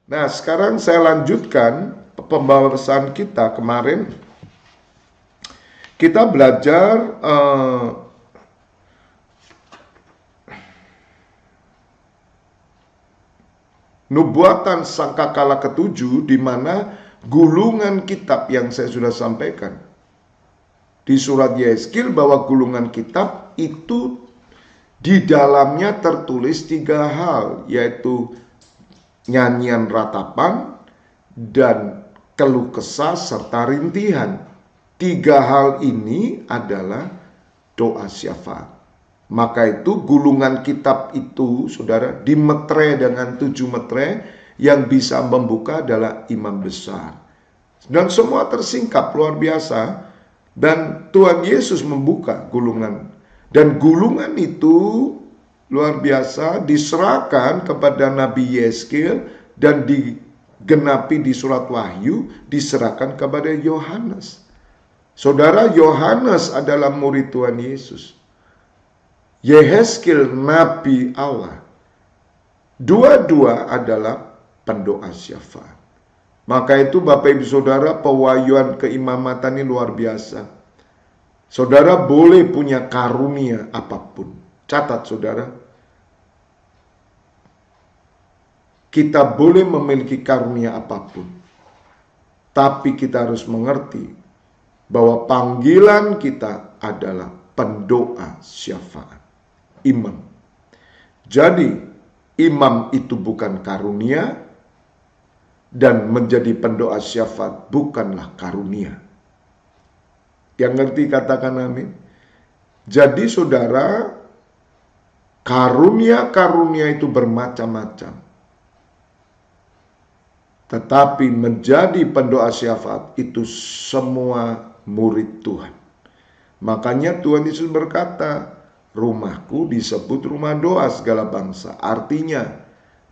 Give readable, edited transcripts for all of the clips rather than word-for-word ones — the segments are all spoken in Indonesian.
Nah, sekarang saya lanjutkan pembahasan kita kemarin. Kita belajar nubuatan sangkakala ketujuh, di mana gulungan kitab yang saya sudah sampaikan di surat Yehezkiel, bahwa gulungan kitab itu di dalamnya tertulis 3 hal, yaitu nyanyian ratapan dan keluh kesah serta rintihan. 3 hal ini adalah doa syafaat. Maka itu gulungan kitab itu, saudara, dimetre dengan 7 metre, yang bisa membuka adalah imam besar. Dan semua tersingkap luar biasa. Dan Tuhan Yesus membuka gulungan. Dan gulungan itu luar biasa diserahkan kepada Nabi Yehezkiel dan digenapi di surat Wahyu, diserahkan kepada Yohanes. Saudara, Yohanes adalah murid Tuhan Yesus. Yehezkiel Nabi Allah. Dua-dua adalah pendoa syafaat. Maka itu Bapak Ibu Saudara, pewahyuan keimamatan ini luar biasa. Saudara boleh punya karunia apapun. Catat saudara, kita boleh memiliki karunia apapun, tapi kita harus mengerti bahwa panggilan kita adalah pendoa syafaat, imam. Jadi imam itu bukan karunia, dan menjadi pendoa syafaat bukanlah karunia. Yang ngerti katakan amin. Jadi saudara, karunia-karunia itu bermacam-macam. Tetapi menjadi pendoa syafaat itu semua murid Tuhan. Makanya Tuhan Yesus berkata, rumahku disebut rumah doa segala bangsa. Artinya,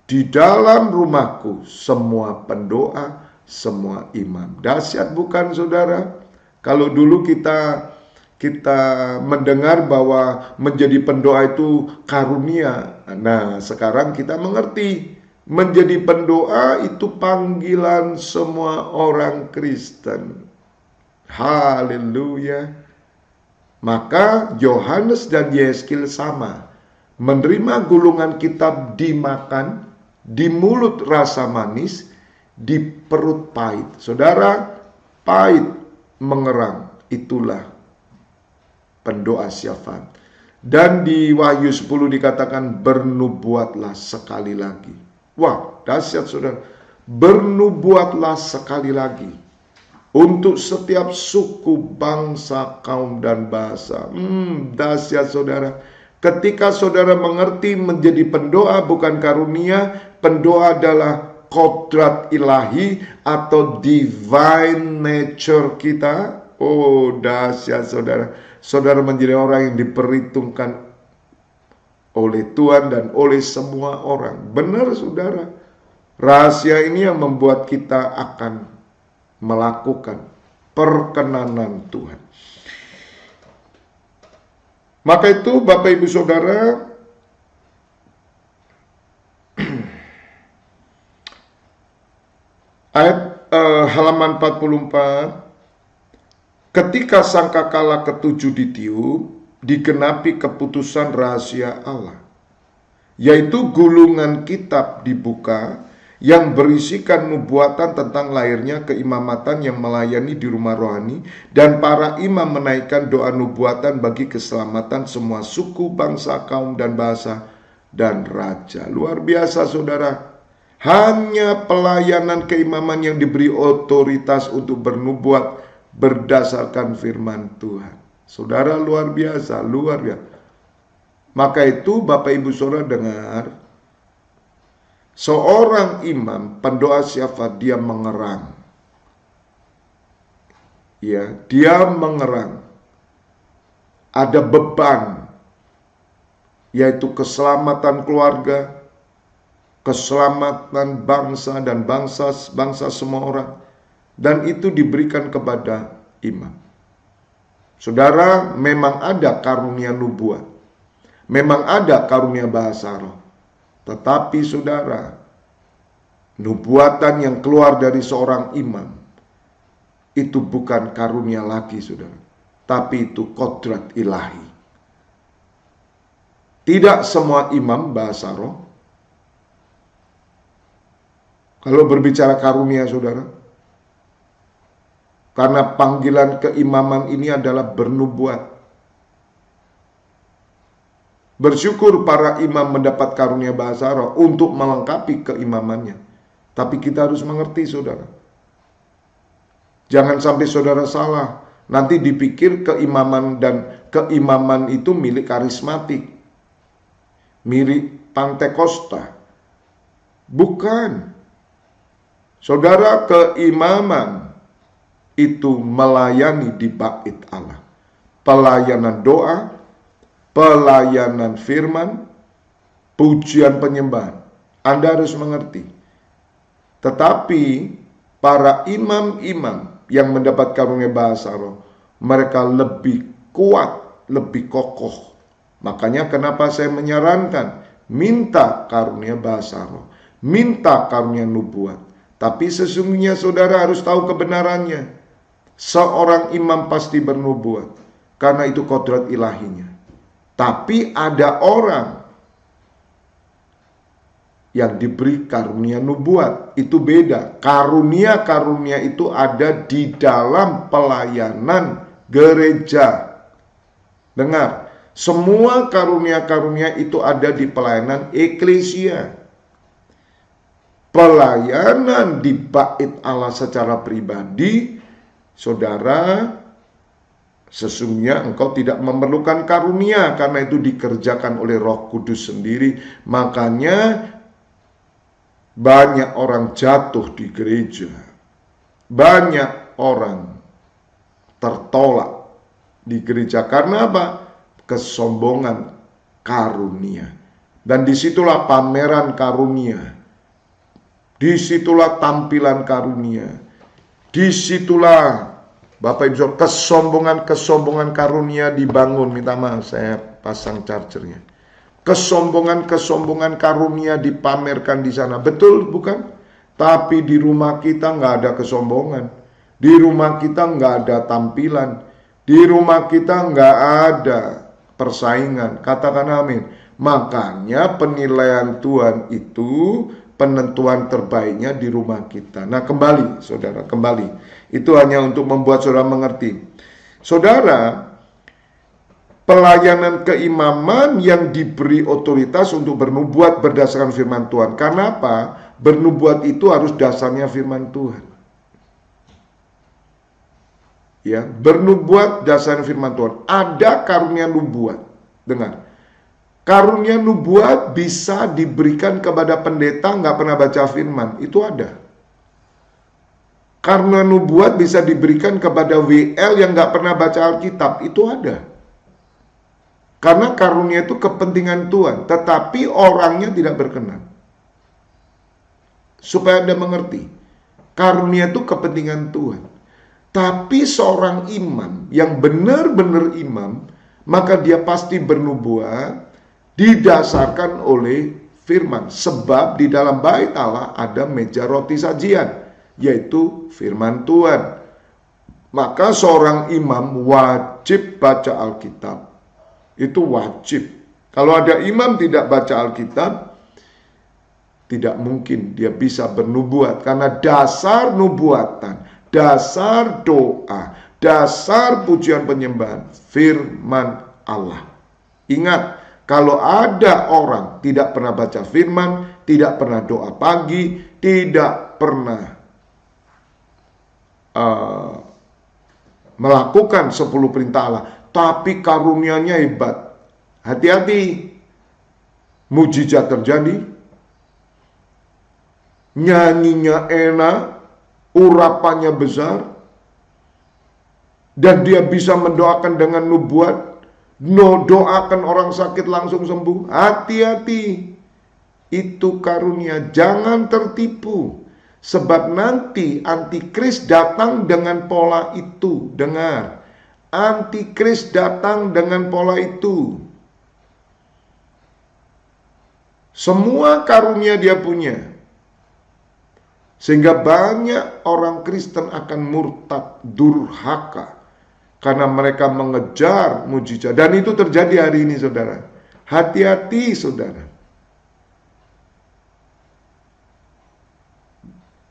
di dalam rumahku semua pendoa, semua imam. Dahsyat bukan saudara? Kalau dulu kita mendengar bahwa menjadi pendoa itu karunia. Nah, sekarang kita mengerti menjadi pendoa itu panggilan semua orang Kristen. Haleluya. Maka Yohanes dan Yehezkiel sama. Menerima gulungan kitab dimakan, di mulut rasa manis, di perut pahit. Saudara, pahit mengerang, itulah pendoa syafaat. Dan di Wahyu 10 dikatakan, bernubuatlah sekali lagi. Wah, dahsyat saudara. Bernubuatlah sekali lagi untuk setiap suku, bangsa, kaum, dan bahasa. Dahsyat saudara. Ketika saudara mengerti menjadi pendoa bukan karunia, pendoa adalah kodrat ilahi atau divine nature kita. Oh, dahsyat saudara. Saudara menjadi orang yang diperhitungkan oleh Tuhan dan oleh semua orang. Benar saudara. Rahasia ini yang membuat kita akan melakukan perkenanan Tuhan. Maka itu Bapak Ibu Saudara, ayat halaman 44, ketika sangkakala ketujuh ditiup, digenapi keputusan rahasia Allah, yaitu gulungan kitab dibuka yang berisikan nubuatan tentang lahirnya keimamatan yang melayani di rumah rohani, dan para imam menaikkan doa nubuatan bagi keselamatan semua suku, bangsa, kaum, dan bahasa, dan raja. Luar biasa saudara. Hanya pelayanan keimaman yang diberi otoritas untuk bernubuat berdasarkan firman Tuhan. Saudara, luar biasa, luar biasa. Maka itu Bapak Ibu Saudara dengar, seorang imam pendoa syafaat dia mengerang. Ya, dia mengerang. Ada beban, yaitu keselamatan keluarga, keselamatan bangsa dan bangsa semua orang, dan itu diberikan kepada imam. Saudara, memang ada karunia nubuat, memang ada karunia bahasa roh. Tetapi saudara, Nubuatan yang keluar dari seorang imam itu bukan karunia lagi, saudara, tapi itu kodrat ilahi. Tidak semua imam bahasa roh. Kalau berbicara karunia, saudara, karena panggilan keimaman ini adalah bernubuat. Bersyukur para imam mendapat karunia bahasa roh untuk melengkapi keimamannya. Tapi kita harus mengerti, saudara. Jangan sampai saudara salah. Nanti dipikir keimaman dan keimaman itu milik karismatik, milik Pantekosta. Bukan. Saudara, keimaman itu melayani di bait Allah. Pelayanan doa, pelayanan firman, pujian penyembahan. Anda harus mengerti. Tetapi para imam-imam yang mendapat karunia bahasa roh, mereka lebih kuat, lebih kokoh. Makanya kenapa saya menyarankan, minta karunia bahasa roh, minta karunia nubuat. Tapi sesungguhnya saudara harus tahu kebenarannya. Seorang imam pasti bernubuat, karena itu kodrat ilahinya. Tapi ada orang yang diberi karunia nubuat, itu beda. Karunia-karunia itu ada di dalam pelayanan gereja. Dengar, semua karunia-karunia itu ada di pelayanan eklesia. Pelayanan di bait Allah secara pribadi, saudara, sesungguhnya engkau tidak memerlukan karunia, karena itu dikerjakan oleh Roh Kudus sendiri. Makanya banyak orang jatuh di gereja, banyak orang tertolak di gereja. Karena apa? Kesombongan karunia. Dan disitulah pameran karunia, disitulah tampilan karunia, disitulah Bapak Ibu, kesombongan karunia dibangun. Minta maaf, saya pasang chargernya. Kesombongan karunia dipamerkan di sana. Betul bukan? Tapi di rumah kita nggak ada kesombongan. Di rumah kita nggak ada tampilan. Di rumah kita nggak ada persaingan. Katakan amin. Makanya penilaian Tuhan itu, penentuan terbaiknya di rumah kita. Nah, kembali saudara, kembali. Itu hanya untuk membuat saudara mengerti. Saudara, pelayanan keimaman yang diberi otoritas untuk bernubuat berdasarkan firman Tuhan. Karena apa? Bernubuat itu harus dasarnya firman Tuhan. Ya, bernubuat dasarnya firman Tuhan. Ada karunia nubuat. Dengar. Karunia nubuat bisa diberikan kepada pendeta nggak pernah baca firman. Itu ada. Karunia nubuat bisa diberikan kepada WL yang nggak pernah baca Alkitab. Itu ada. Karena karunia itu kepentingan Tuhan. Tetapi orangnya tidak berkenan. Supaya Anda mengerti. Karunia itu kepentingan Tuhan. Tapi seorang imam yang benar-benar imam, maka dia pasti bernubuat didasarkan oleh firman. Sebab di dalam bait Allah ada meja roti sajian, yaitu firman Tuhan. Maka seorang imam wajib baca Alkitab. Itu wajib. Kalau ada imam tidak baca Alkitab, tidak mungkin dia bisa bernubuat. Karena dasar nubuatan, dasar doa, dasar pujian penyembahan, firman Allah. Ingat, kalau ada orang tidak pernah baca firman, tidak pernah doa pagi, tidak pernah melakukan 10 perintah Allah, tapi karunianya hebat, hati-hati, mujizat terjadi, nyanyinya enak, urapannya besar, dan dia bisa mendoakan dengan nubuat, doakan orang sakit langsung sembuh. Hati-hati, itu karunia, jangan tertipu. Sebab nanti antikris datang dengan pola itu. Dengar, antikris datang dengan pola itu. Semua karunia dia punya. Sehingga banyak orang Kristen akan murtad, durhaka, karena mereka mengejar mujizat. Dan itu terjadi hari ini, saudara. Hati-hati, saudara.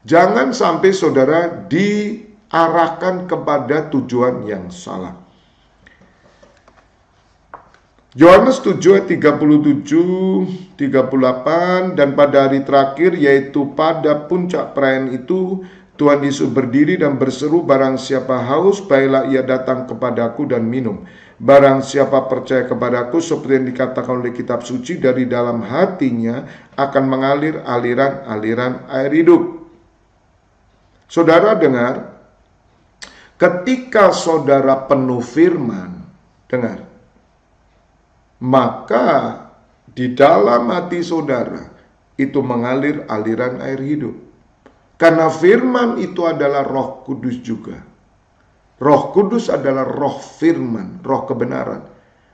Jangan sampai saudara diarahkan kepada tujuan yang salah. Yohanes 7 ayat 37, 38, dan pada hari terakhir, yaitu pada puncak perayaan itu, Tuhan Yesus berdiri dan berseru, barang siapa haus, baiklah ia datang kepadaku dan minum. Barang siapa percaya kepadaku, seperti yang dikatakan oleh kitab suci, dari dalam hatinya akan mengalir aliran-aliran air hidup. Saudara dengar, ketika saudara penuh firman, dengar, maka di dalam hati saudara itu mengalir aliran air hidup. Karena firman itu adalah Roh Kudus juga. Roh Kudus adalah roh firman, roh kebenaran.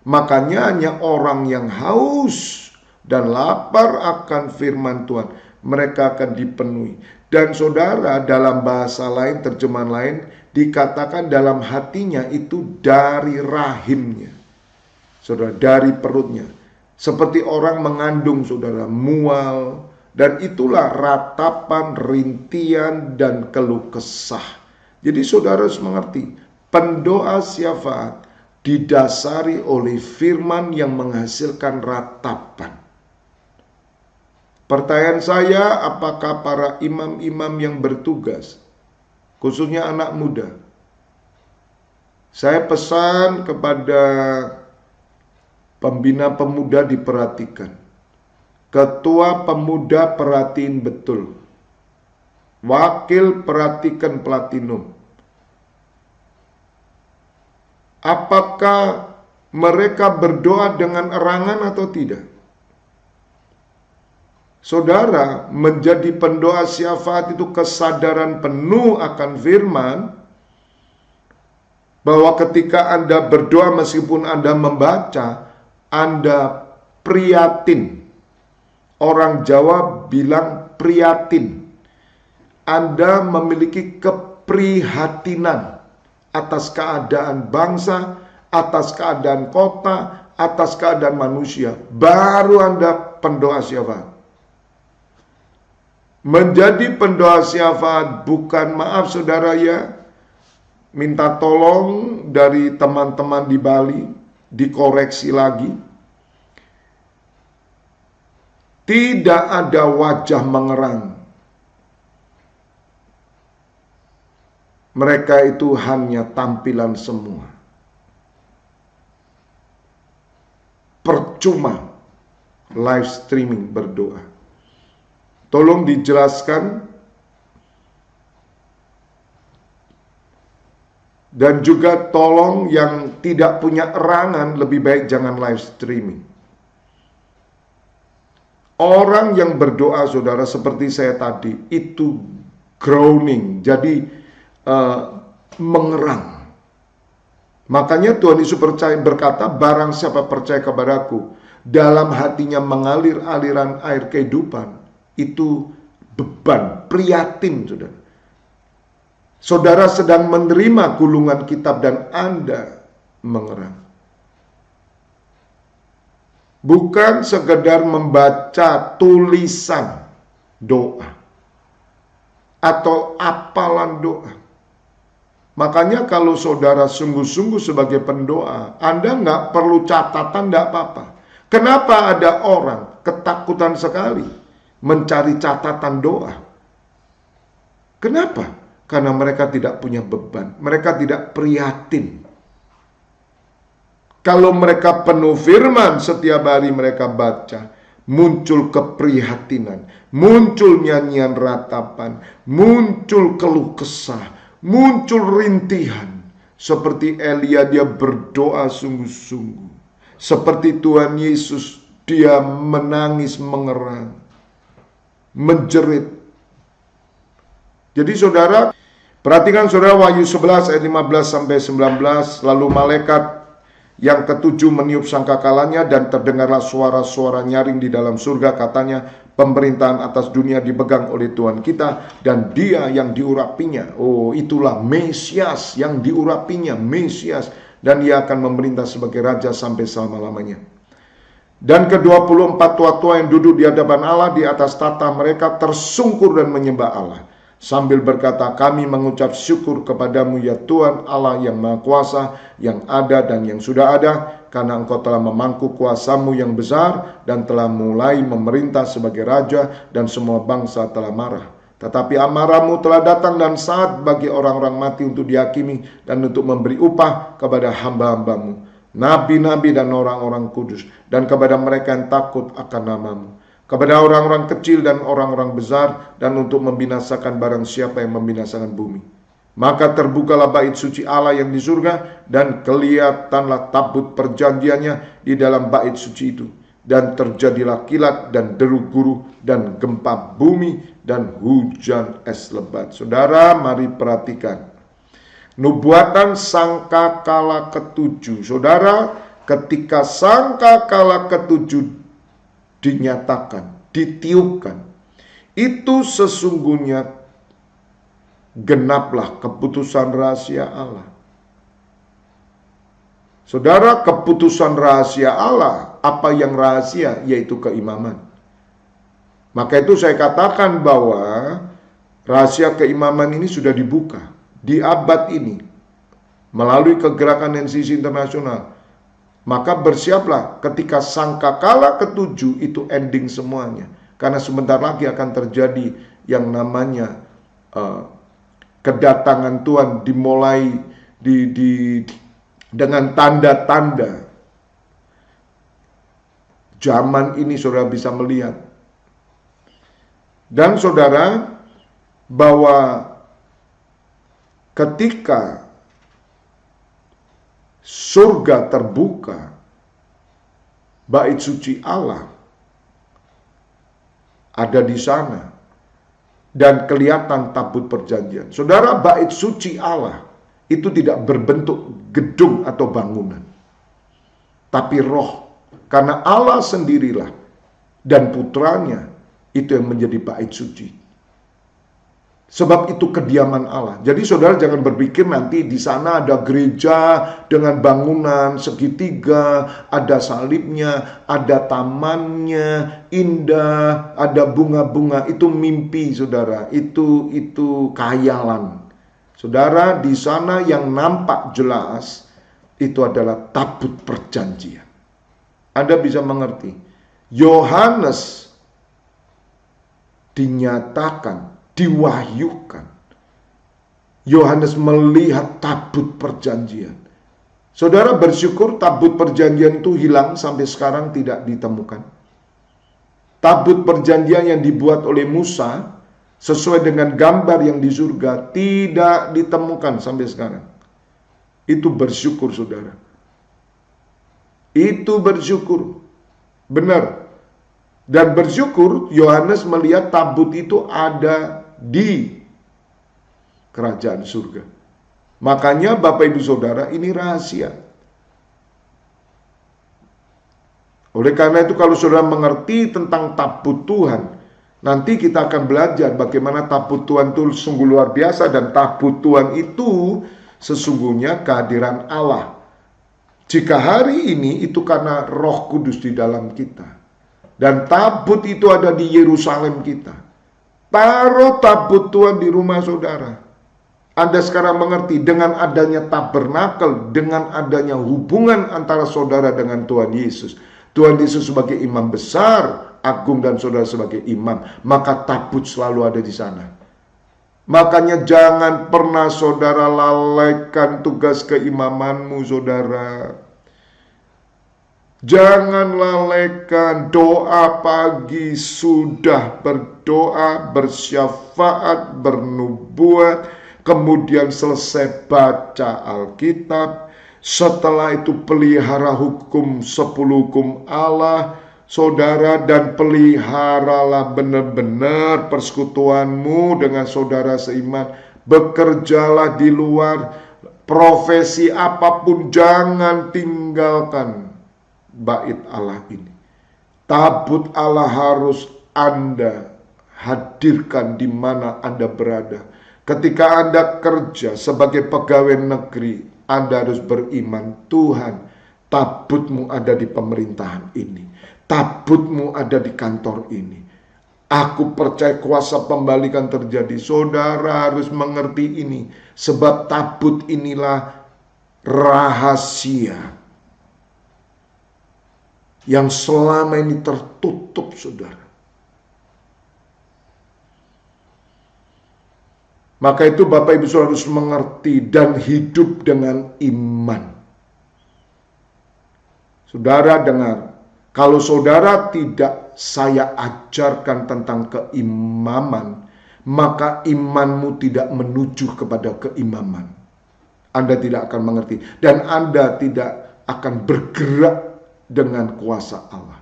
Makanya hanya orang yang haus dan lapar akan firman Tuhan, mereka akan dipenuhi. Dan saudara, dalam bahasa lain, terjemahan lain, dikatakan dalam hatinya itu dari rahimnya. Saudara, dari perutnya. Seperti orang mengandung, saudara, mual. Dan itulah ratapan, rintian, dan keluh kesah. Jadi saudara harus mengerti, pendoa syafaat didasari oleh firman yang menghasilkan ratapan. Pertanyaan saya, apakah para imam-imam yang bertugas, khususnya anak muda, saya pesan kepada pembina pemuda diperhatikan. Ketua pemuda perhatiin betul. Wakil perhatikan platinum. Apakah mereka berdoa dengan erangan atau tidak? Saudara, menjadi pendoa syafaat itu kesadaran penuh akan firman, bahwa ketika Anda berdoa meskipun Anda membaca, Anda prihatin. Orang Jawa bilang prihatin. Anda memiliki keprihatinan atas keadaan bangsa, atas keadaan kota, atas keadaan manusia. Baru Anda pendoa syafaat. Menjadi pendoa syafaat bukan, maaf saudara ya, minta tolong dari teman-teman di Bali, dikoreksi lagi. Tidak ada wajah mengerang. Mereka itu hanya tampilan semua. Percuma live streaming berdoa. Tolong dijelaskan. Dan juga tolong yang tidak punya erangan, lebih baik jangan live streaming. Orang yang berdoa, saudara, seperti saya tadi, itu groaning, jadi mengerang. Makanya Tuhan Yesus berkata, barang siapa percaya kepadaku, dalam hatinya mengalir aliran air kehidupan, itu beban, prihatin, saudara. Saudara sedang menerima gulungan kitab dan Anda mengerang. Bukan sekedar membaca tulisan doa atau apalan doa. Makanya kalau saudara sungguh-sungguh sebagai pendoa, Anda nggak perlu catatan, nggak apa-apa. Kenapa ada orang ketakutan sekali mencari catatan doa? Kenapa? Karena mereka tidak punya beban, mereka tidak prihatin. Kalau mereka penuh firman, setiap hari mereka baca, muncul keprihatinan, muncul nyanyian ratapan, muncul keluh kesah, muncul rintihan. Seperti Elia, dia berdoa sungguh-sungguh. Seperti Tuhan Yesus, dia menangis, mengerang, menjerit. Jadi saudara, perhatikan saudara, Wahyu 11 ayat 15 sampai 19, lalu malaikat yang ketujuh meniup sangkakalanya dan terdengarlah suara-suara nyaring di dalam surga, katanya, Pemerintahan atas dunia dipegang oleh Tuhan kita, dan Dia yang diurapinya. Oh, itulah Mesias yang diurapinya, Mesias. Dan Ia akan memerintah sebagai Raja sampai selama-lamanya. Dan ke-24 tua-tua yang duduk di hadapan Allah di atas tata mereka tersungkur dan menyembah Allah, sambil berkata, kami mengucap syukur kepadamu ya Tuhan Allah yang Maha Kuasa, yang ada dan yang sudah ada, karena Engkau telah memangku kuasamu yang besar dan telah mulai memerintah sebagai Raja, dan semua bangsa telah marah. Tetapi amarahmu telah datang dan saat bagi orang-orang mati untuk dihakimi dan untuk memberi upah kepada hamba-hambamu, nabi-nabi dan orang-orang kudus, dan kepada mereka yang takut akan namamu, kepada orang-orang kecil dan orang-orang besar, dan untuk membinasakan barang siapa yang membinasakan bumi. Maka terbukalah bait suci Allah yang di surga, dan kelihatanlah tabut perjanjiannya di dalam bait suci itu. Dan terjadilah kilat dan deru guru dan gempa bumi dan hujan es lebat. Saudara, mari perhatikan nubuatan sangkakala ketujuh. Saudara, ketika sangkakala ketujuh dinyatakan, ditiupkan, itu sesungguhnya genaplah keputusan rahasia Allah. Saudara, keputusan rahasia Allah, apa yang rahasia? Yaitu keimaman. Maka itu saya katakan bahwa rahasia keimaman ini sudah dibuka di abad ini melalui kegerakan NCC Internasional. Maka bersiaplah ketika sangkakala ketujuh itu ending semuanya. Karena sebentar lagi akan terjadi yang namanya kedatangan Tuhan, dimulai dengan tanda-tanda. Zaman ini saudara bisa melihat. Dan saudara, bahwa ketika surga terbuka, bait suci Allah ada di sana, dan kelihatan tabut perjanjian. Saudara, bait suci Allah itu tidak berbentuk gedung atau bangunan, tapi roh. Karena Allah sendirilah dan putranya itu yang menjadi bait suci. Sebab itu kediaman Allah. Jadi saudara jangan berpikir nanti di sana ada gereja dengan bangunan segitiga, ada salibnya, ada tamannya, indah, ada bunga-bunga. Itu mimpi saudara, itu khayalan. Saudara, di sana yang nampak jelas itu adalah tabut perjanjian. Anda bisa mengerti. Yohanes dinyatakan, diwahyukan. Yohanes melihat tabut perjanjian. Saudara bersyukur tabut perjanjian itu hilang sampai sekarang tidak ditemukan. Tabut perjanjian yang dibuat oleh Musa sesuai dengan gambar yang di surga tidak ditemukan sampai sekarang. Itu bersyukur saudara. Itu bersyukur. Benar. Dan bersyukur Yohanes melihat tabut itu ada di kerajaan surga. Makanya Bapak Ibu Saudara, ini rahasia. Oleh karena itu kalau saudara mengerti tentang tabut Tuhan, nanti kita akan belajar bagaimana tabut Tuhan itu sungguh luar biasa. Dan tabut Tuhan itu sesungguhnya kehadiran Allah. Jika hari ini itu karena Roh Kudus di dalam kita. Dan tabut itu ada di Yerusalem kita. Taruh tabut Tuhan di rumah saudara. Anda sekarang mengerti dengan adanya tabernakel, dengan adanya hubungan antara saudara dengan Tuhan Yesus. Tuhan Yesus sebagai imam besar, agung, dan saudara sebagai imam. Maka tabut selalu ada di sana. Makanya jangan pernah saudara lalaikan tugas keimamanmu saudara. Jangan lalaikan doa pagi, sudah berdoa, bersyafaat, bernubuat, kemudian selesai baca Alkitab, setelah itu pelihara hukum 10 hukum Allah, saudara, dan peliharalah benar-benar persekutuanmu dengan saudara seiman. Bekerjalah di luar, profesi apapun jangan tinggalkan bait Allah ini. Tabut Allah harus Anda hadirkan di mana Anda berada. Ketika Anda kerja sebagai pegawai negeri, Anda harus beriman, Tuhan, tabutmu ada di pemerintahan ini, tabutmu ada di kantor ini. Aku percaya kuasa pembalikan terjadi. Saudara harus mengerti ini, sebab tabut inilah rahasia yang selama ini tertutup, saudara. Maka itu Bapak Ibu Saudara harus mengerti dan hidup dengan iman. Saudara dengar, kalau saudara tidak saya ajarkan tentang keimaman, maka imanmu tidak menuju kepada keimaman. Anda tidak akan mengerti dan Anda tidak akan bergerak dengan kuasa Allah.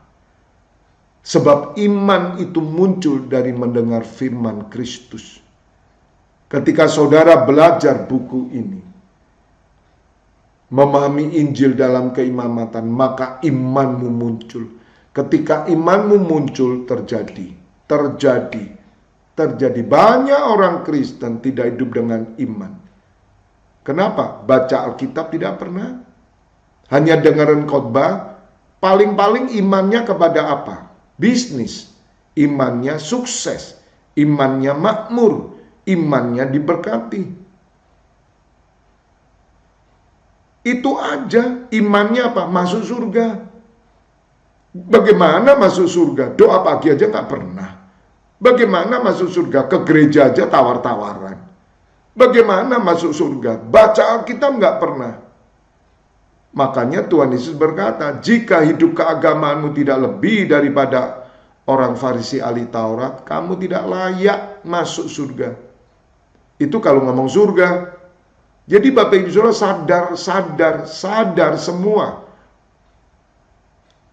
Sebab iman itu muncul dari mendengar firman Kristus. Ketika saudara belajar buku ini, memahami Injil dalam keimamatan, maka imanmu muncul. Ketika imanmu muncul, terjadi. Banyak orang Kristen tidak hidup dengan iman. Kenapa? Baca Alkitab tidak pernah. Hanya dengaran khotbah, paling-paling imannya kepada apa? Bisnis. Imannya sukses. Imannya makmur. Imannya diberkati. Itu aja. Imannya apa? Masuk surga. Bagaimana masuk surga? Doa pagi aja nggak pernah. Bagaimana masuk surga? Ke gereja aja tawar-tawaran. Bagaimana masuk surga? Baca Alkitab nggak pernah. Makanya Tuhan Yesus berkata, jika hidup keagamaanmu tidak lebih daripada orang Farisi ahli Taurat, kamu tidak layak masuk surga. Itu kalau ngomong surga. Jadi Bapak Ibu Saudara sadar semua.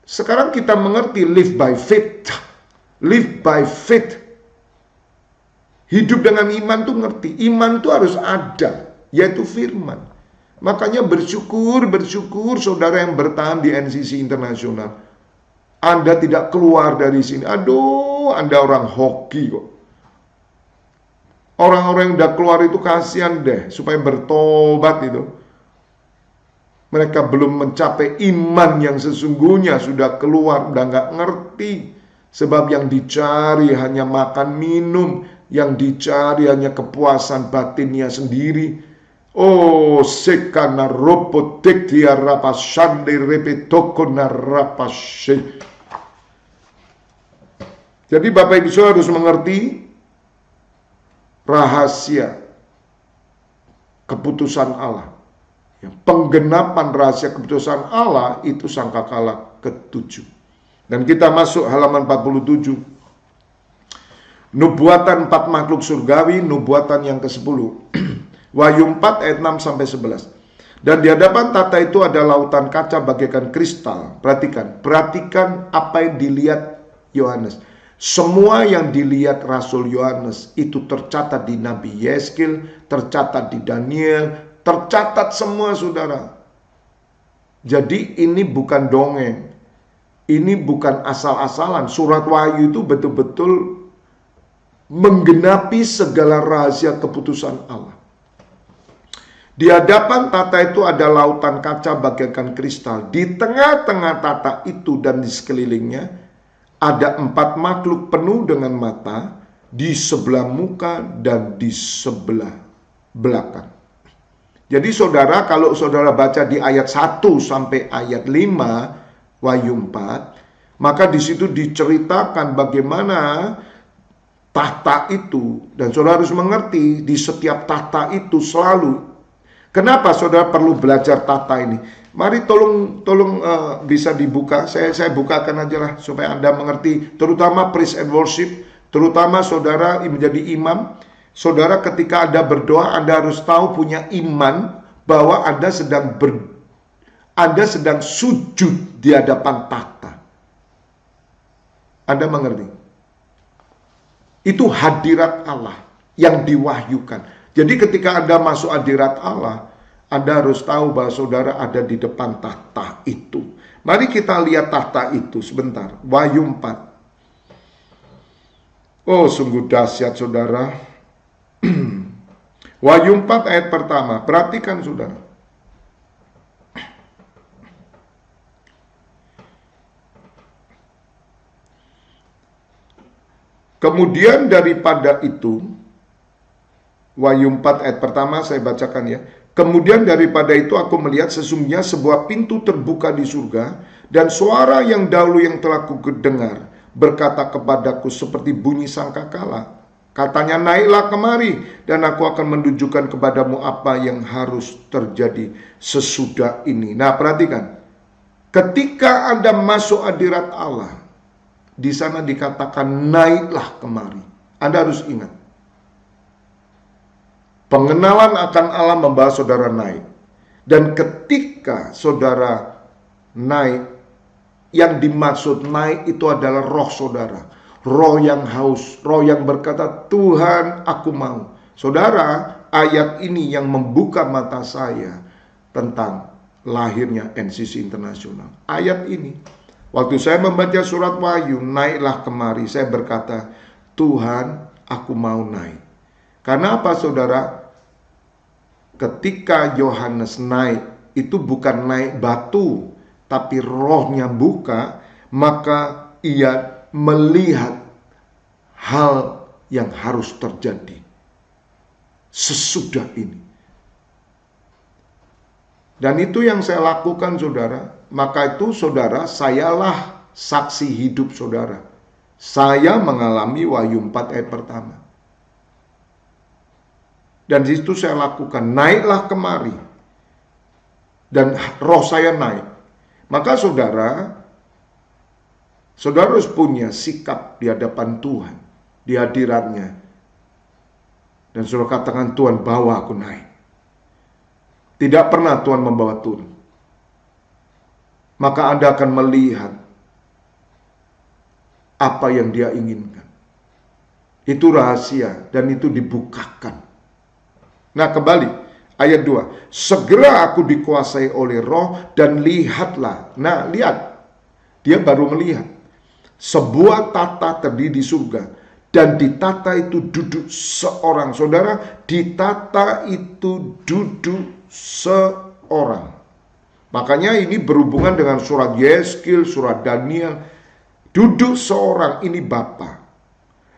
Sekarang kita mengerti live by faith. Live by faith. Hidup dengan iman tuh ngerti. Iman tuh harus ada, yaitu firman. Makanya bersyukur saudara yang bertahan di NCC Internasional. Anda tidak keluar dari sini. Aduh, Anda orang hoki kok. Orang-orang yang udah keluar itu kasihan deh, supaya bertobat itu. Mereka belum mencapai iman yang sesungguhnya, sudah keluar, udah nggak ngerti. Sebab yang dicari hanya makan minum, yang dicari hanya kepuasan batinnya sendiri. Oh, sekana ropotek dia rapasande repetoko narapashe. Jadi Bapak Ibu Saudara harus mengerti rahasia keputusan Allah. Penggenapan rahasia keputusan Allah itu sangkakala ke-7. Dan kita masuk halaman 47. Nubuatan 4 makhluk surgawi, nubuatan yang ke-10. Wahyu 4 ayat 6 sampai 11. Dan di hadapan tata itu ada lautan kaca bagaikan kristal. Perhatikan apa yang dilihat Yohanes. Semua yang dilihat Rasul Yohanes itu tercatat di Nabi Yeskil, tercatat di Daniel, tercatat semua saudara. Jadi ini bukan dongeng. Ini bukan asal-asalan. Surat Wahyu itu betul-betul menggenapi segala rahasia keputusan Allah. Di hadapan tata itu ada lautan kaca bagaikan kristal. Di tengah-tengah tata itu dan di sekelilingnya ada 4 makhluk penuh dengan mata di sebelah muka dan di sebelah belakang. Jadi saudara, kalau saudara baca di ayat 1 sampai ayat 5 Wahyu 4, maka di situ diceritakan bagaimana tahta itu, dan saudara harus mengerti di setiap tahta itu selalu. Kenapa saudara perlu belajar tahta ini? Mari tolong bisa dibuka. Saya bukakan aja lah supaya Anda mengerti, terutama praise and worship, terutama saudara menjadi imam. Saudara ketika Anda berdoa, Anda harus tahu punya iman bahwa Anda sedang sujud di hadapan tahta. Anda mengerti? Itu hadirat Allah yang diwahyukan. Jadi ketika Anda masuk hadirat Allah, Anda harus tahu bahwa saudara ada di depan tahta itu. Mari kita lihat tahta itu sebentar. Wahyu 4. Oh, sungguh dahsyat saudara. Wahyu 4 ayat pertama, perhatikan saudara. Kemudian daripada itu, Wahyu 4 ayat pertama saya bacakan ya. Kemudian daripada itu aku melihat sesungguhnya sebuah pintu terbuka di surga, dan suara yang dahulu yang telah kudengar berkata kepadaku seperti bunyi sangkakala. Katanya, naiklah kemari dan aku akan menunjukkan kepadamu apa yang harus terjadi sesudah ini. Nah, perhatikan. Ketika Anda masuk hadirat Allah, di sana dikatakan naiklah kemari. Anda harus ingat. Pengenalan akan Allah membawa saudara naik. Dan ketika saudara naik, yang dimaksud naik itu adalah roh saudara. Roh yang haus, roh yang berkata, Tuhan aku mau. Saudara, ayat ini yang membuka mata saya tentang lahirnya NCC Internasional. Ayat ini, waktu saya membaca surat Wahyu, naiklah kemari, saya berkata, Tuhan aku mau naik. Karena apa saudara? Ketika Yohanes naik, itu bukan naik batu, tapi rohnya buka, maka ia melihat hal yang harus terjadi sesudah ini. Dan itu yang saya lakukan saudara. Maka itu saudara, sayalah saksi hidup saudara. Saya mengalami Wahyu 4 ayat pertama. Dan di situ saya lakukan, naiklah kemari. Dan roh saya naik. Maka saudara harus punya sikap di hadapan Tuhan, di hadiratnya. Dan saudara katakan, Tuhan bawa aku naik. Tidak pernah Tuhan membawa turun. Maka Anda akan melihat apa yang Dia inginkan. Itu rahasia dan itu dibukakan. Nah, kembali ayat 2. Segera aku dikuasai oleh roh dan lihatlah. Nah, lihat. Dia baru melihat. Sebuah tata terdiri di surga. Dan di tata itu duduk seorang. Saudara, di tata itu duduk seorang. Makanya ini berhubungan dengan surat Yeskil, surat Daniel. Duduk seorang, ini Bapa.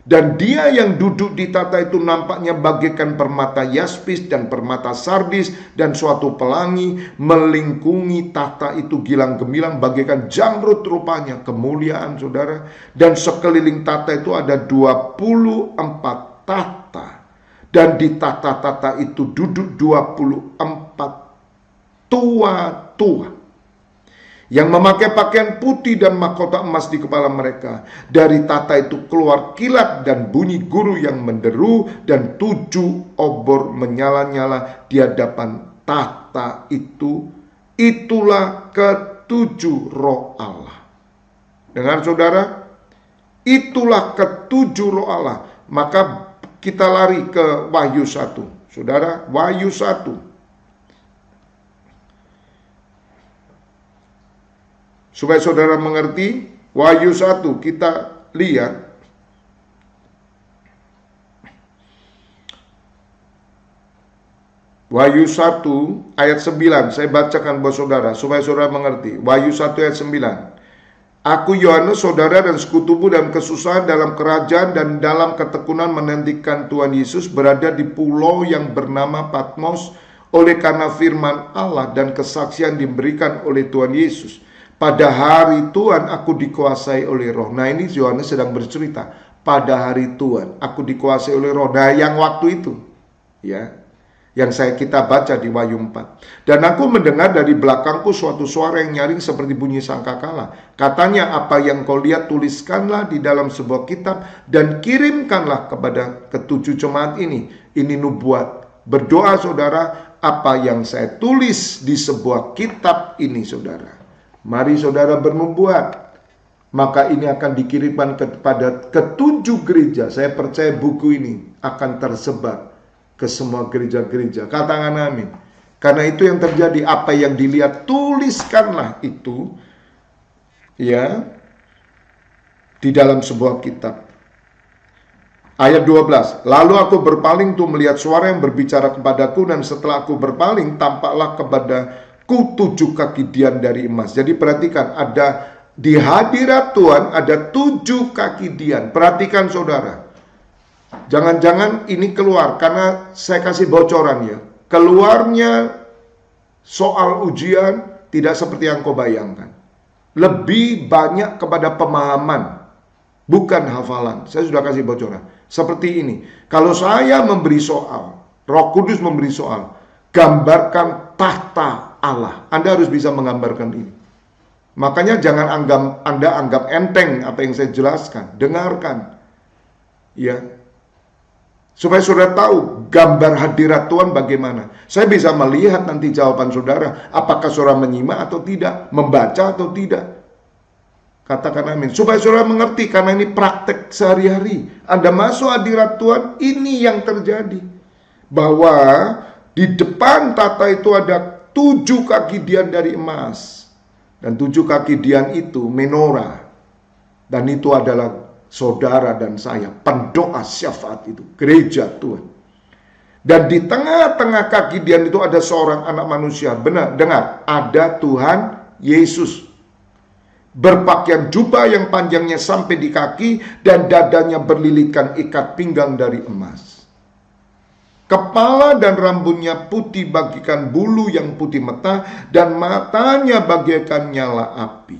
Dan dia yang duduk di tata itu nampaknya bagaikan permata yaspis dan permata sardis dan suatu pelangi melingkungi tata itu gilang gemilang bagaikan jamrud rupanya, kemuliaan saudara. Dan sekeliling tata itu ada 24 tata. Dan di tata-tata itu duduk 24 tua-tua yang memakai pakaian putih dan mahkota emas di kepala mereka. Dari tata itu keluar kilat dan bunyi guru yang menderu, dan 7 obor menyala-nyala di hadapan tata itu. Itulah ke-7 roh Allah. Dengar saudara, itulah ke-7 roh Allah. Maka kita lari ke Wahyu 1. Saudara, Wahyu 1. Supaya saudara mengerti, Wahyu 1 kita lihat. Wahyu 1 ayat 9, saya bacakan buat saudara, supaya saudara mengerti. Wahyu 1 ayat 9. Aku Yohanes, saudara dan sekutumu dalam kesusahan, dalam kerajaan, dan dalam ketekunan menantikan Tuhan Yesus, berada di pulau yang bernama Patmos, oleh karena firman Allah dan kesaksian diberikan oleh Tuhan Yesus. Pada hari Tuhan aku dikuasai oleh roh. Nah, ini Yohanes sedang bercerita. Pada hari Tuhan aku dikuasai oleh roh. Nah, yang waktu itu, ya, yang kita baca di Wahyu 4. Dan aku mendengar dari belakangku suatu suara yang nyaring seperti bunyi sangkakala. Katanya, apa yang kau lihat tuliskanlah di dalam sebuah kitab dan kirimkanlah kepada ke-7 jemaat ini. Ini nubuat. Berdoa saudara, apa yang saya tulis di sebuah kitab ini saudara. Mari saudara bernubuat. Maka ini akan dikirimkan kepada ke-7 gereja. Saya percaya buku ini akan tersebar ke semua gereja-gereja. Katakan amin. Karena itu yang terjadi. Apa yang dilihat, tuliskanlah itu, ya, di dalam sebuah kitab. Ayat 12, lalu aku berpaling tuh melihat suara yang berbicara kepadaku, dan setelah aku berpaling, tampaklah kepadaku 7 kaki dian dari emas. Jadi perhatikan, ada di hadirat Tuhan ada 7 kaki dian. Perhatikan saudara, jangan-jangan ini keluar, karena saya kasih bocoran ya. Keluarnya soal ujian tidak seperti yang kau bayangkan. Lebih banyak kepada pemahaman, bukan hafalan. Saya sudah kasih bocoran. Seperti ini, kalau saya memberi soal, Roh Kudus memberi soal, gambarkan tahta Allah. Anda harus bisa menggambarkan ini. Makanya jangan Anda anggap enteng apa yang saya jelaskan. Dengarkan, ya, supaya saudara tahu gambar hadirat Tuhan bagaimana. Saya bisa melihat nanti jawaban saudara, apakah saudara menyimak atau tidak, membaca atau tidak. Katakan amin. Supaya saudara mengerti, karena ini praktek sehari-hari. Anda masuk hadirat Tuhan, ini yang terjadi. Bahwa di depan tata itu ada 7 kaki dian dari emas. Dan 7 kaki dian itu menorah. Dan itu adalah saudara dan saya, pendoa syafaat itu, gereja Tuhan. Dan di tengah-tengah kaki dian itu ada seorang anak manusia. Benar, dengar, ada Tuhan Yesus. Berpakaian jubah yang panjangnya sampai di kaki, dan dadanya berlilitkan ikat pinggang dari emas. Kepala dan rambutnya putih bagikan bulu yang putih meta, dan matanya bagaikan nyala api.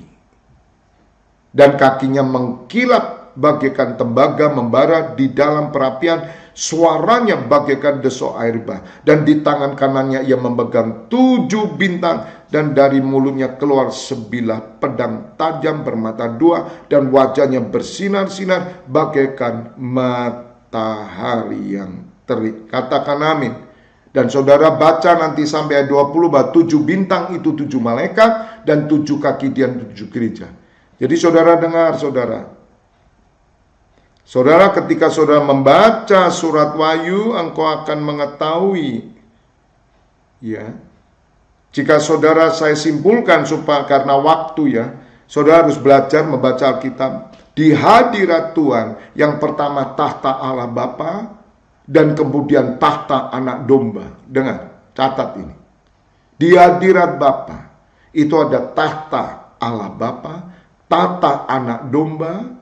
Dan kakinya mengkilap bagaikan tembaga membara di dalam perapian, suaranya bagaikan desok air bah. Dan di tangan kanannya ia memegang 7 bintang, dan dari mulutnya keluar sebilah pedang tajam bermata 2, dan wajahnya bersinar-sinar bagaikan matahari yang terik. Katakan amin. Dan saudara baca nanti sampai ayat 20, bahwa 7 bintang itu 7 malaikat, dan 7 kaki dian 7 gereja. Jadi saudara dengar, saudara, ketika saudara membaca surat Wahyu, engkau akan mengetahui, ya, jika saudara, saya simpulkan supaya karena waktu ya, saudara harus belajar membaca Alkitab. Di hadirat Tuhan, yang pertama tahta Allah Bapa, dan kemudian tahta anak domba. Dengar, catat ini. Di hadirat Bapa, itu ada tahta Allah Bapa, tahta anak domba,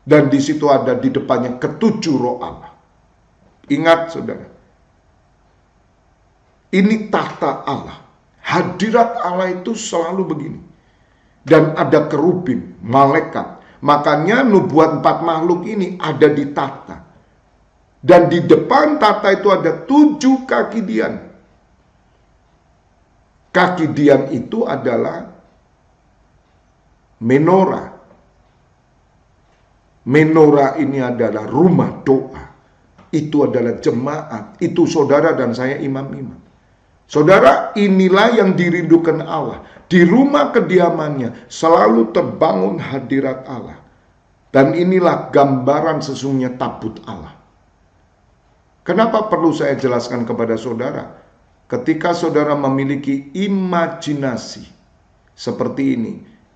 dan di situ ada di depannya ketujuh roh Allah. Ingat saudara, ini tahta Allah. Hadirat Allah itu selalu begini. Dan ada kerubim, malaikat. Makanya nubuat 4 makhluk ini ada di tahta. Dan di depan tahta itu ada 7 kaki dian. Kaki dian itu adalah menorah. Menorah ini adalah rumah doa. Itu adalah jemaat. Itu saudara dan saya imam-imam. Saudara, inilah yang dirindukan Allah. Di rumah kediamannya selalu terbangun hadirat Allah. Dan inilah gambaran sesungguhnya tabut Allah. Kenapa perlu saya jelaskan kepada saudara? Ketika saudara memiliki imajinasi seperti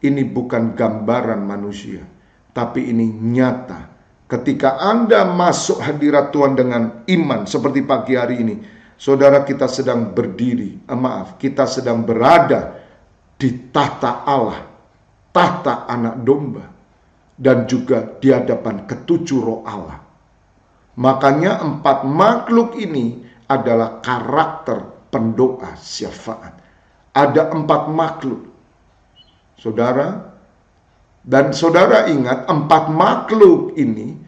ini bukan gambaran manusia, tapi ini nyata. Ketika Anda masuk hadirat Tuhan dengan iman seperti pagi hari ini, saudara, kita sedang berdiri, kita sedang berada di tahta Allah, tahta anak domba, dan juga di hadapan ketujuh roh Allah. Makanya 4 makhluk ini adalah karakter pendoa syafaat. Ada 4 makhluk, saudara, dan saudara ingat 4 makhluk ini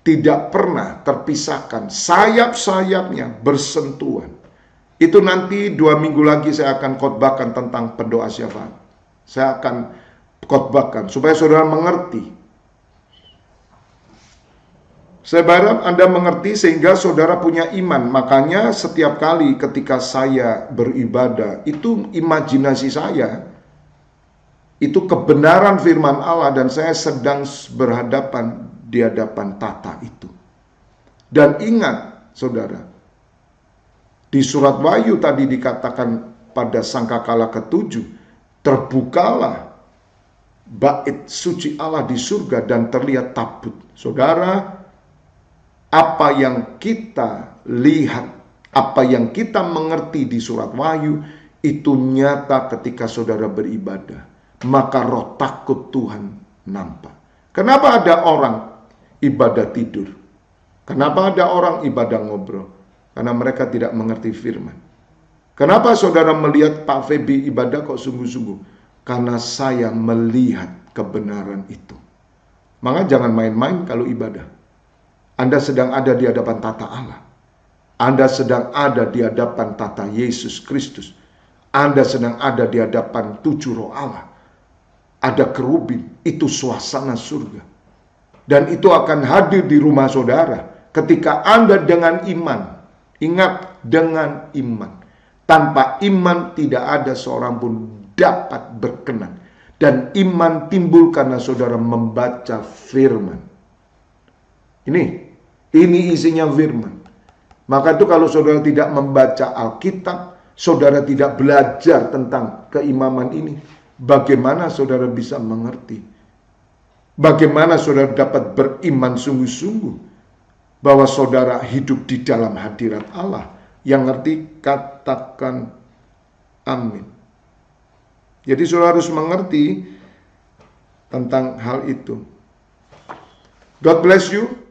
tidak pernah terpisahkan, sayap-sayapnya bersentuhan. Itu nanti 2 minggu lagi saya akan khotbahkan tentang pendoa syafaat. Saya akan khotbahkan supaya saudara mengerti. Saya berharap Anda mengerti sehingga saudara punya iman. Makanya setiap kali ketika saya beribadah, itu imajinasi saya, itu kebenaran firman Allah, dan saya sedang berhadapan di hadapan tata itu. Dan ingat saudara, di surat Wahyu tadi dikatakan pada sangkakala ke-7, terbukalah bait suci Allah di surga dan terlihat tabut. Saudara, apa yang kita lihat, apa yang kita mengerti di surat Wahyu, itu nyata ketika saudara beribadah. Maka roh takut Tuhan nampak. Kenapa ada orang ibadah tidur? Kenapa ada orang ibadah ngobrol? Karena mereka tidak mengerti firman. Kenapa saudara melihat Pak Feby ibadah kok sungguh-sungguh? Karena saya melihat kebenaran itu. Maka jangan main-main kalau ibadah. Anda sedang ada di hadapan tata Allah. Anda sedang ada di hadapan tata Yesus Kristus. Anda sedang ada di hadapan 7 roh Allah. Ada kerubin, itu suasana surga. Dan itu akan hadir di rumah saudara ketika Anda dengan iman. Ingat, dengan iman. Tanpa iman tidak ada seorang pun dapat berkenan. Dan iman timbul karena saudara membaca firman. Ini isinya firman. Maka itu kalau saudara tidak membaca Alkitab, saudara tidak belajar tentang keimaman ini, bagaimana saudara bisa mengerti? Bagaimana saudara dapat beriman sungguh-sungguh bahwa saudara hidup di dalam hadirat Allah? Yang ngerti katakan amin. Jadi saudara harus mengerti tentang hal itu. God bless you.